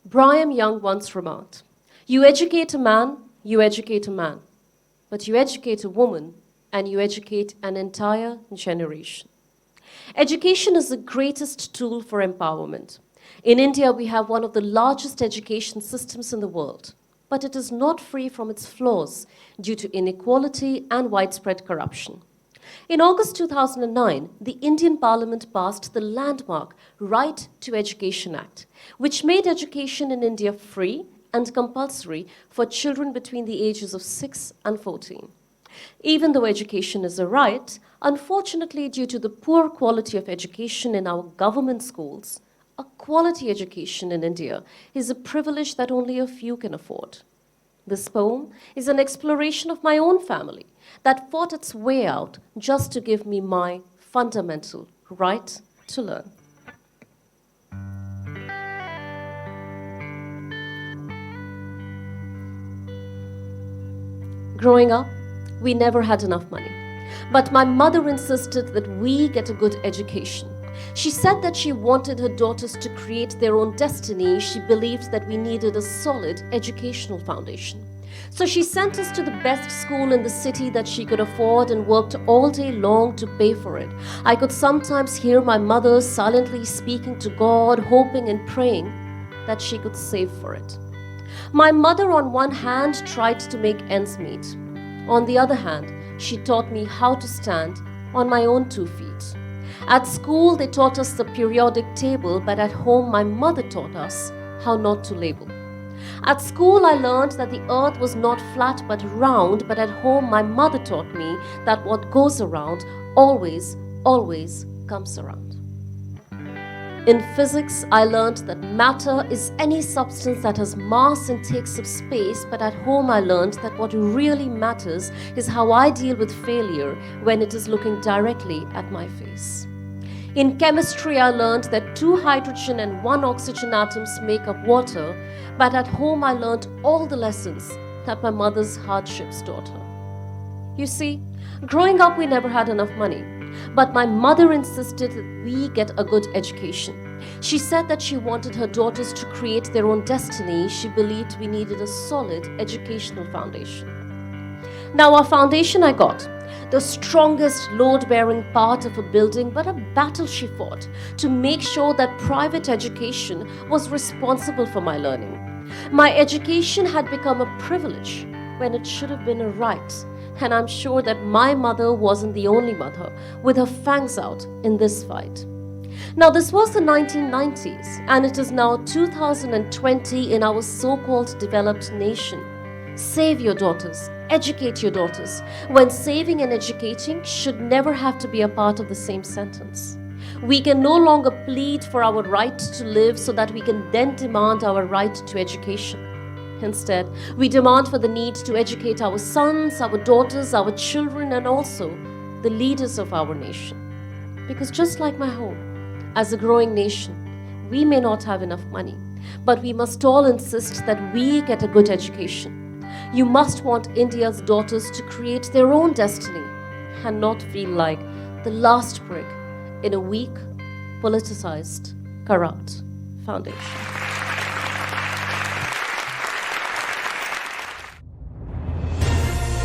Brigham Young once remarked, "You educate a man, you educate a man. But you educate a woman, and you educate an entire generation." Education is the greatest tool for empowerment. In India, we have one of the largest education systems in the world, but it is not free from its flaws due to inequality and widespread corruption. In August 2009, the Indian Parliament passed the landmark Right to Education Act, which made education in India free and compulsory for children between the ages of 6 and 14. Even though education is a right, unfortunately, due to the poor quality of education in our government schools, a quality education in India is a privilege that only a few can afford. This poem is an exploration of my own family that fought its way out just to give me my fundamental right to learn. Growing up, we never had enough money, but my mother insisted that we get a good education. She said that she wanted her daughters to create their own destiny. She believed that we needed a solid educational foundation. So she sent us to the best school in the city that she could afford and worked all day long to pay for it. I could sometimes hear my mother silently speaking to God, hoping and praying that she could save for it. My mother, on one hand, tried to make ends meet. On the other hand, she taught me how to stand on my own 2 feet. At school, they taught us the periodic table, but at home, my mother taught us how not to label. At school, I learned that the earth was not flat but round, but at home, my mother taught me that what goes around always comes around. In physics, I learned that matter is any substance that has mass and takes up space, but at home I learned that what really matters is how I deal with failure when it is looking directly at my face. In chemistry, I learned that 2 hydrogen and 1 oxygen atoms make up water, but at home I learned all the lessons that my mother's hardships taught her. You see, growing up we never had enough money. But my mother insisted that we get a good education. She said that she wanted her daughters to create their own destiny. She believed we needed a solid educational foundation. Now, our foundation I got, the strongest load-bearing part of a building, but a battle she fought to make sure that private education was responsible for my learning. My education had become a privilege when it should have been a right. And I'm sure that my mother wasn't the only mother with her fangs out in this fight. Now, this was the 1990s, and it is now 2020 in our so-called developed nation. Save your daughters, educate your daughters, when saving and educating should never have to be a part of the same sentence. We can no longer plead for our right to live so that we can then demand our right to education. Instead, we demand for the need to educate our sons, our daughters, our children, and also the leaders of our nation. Because just like my home, as a growing nation, we may not have enough money, but we must all insist that we get a good education. You must want India's daughters to create their own destiny and not feel like the last brick in a weak, politicized, corrupt foundation.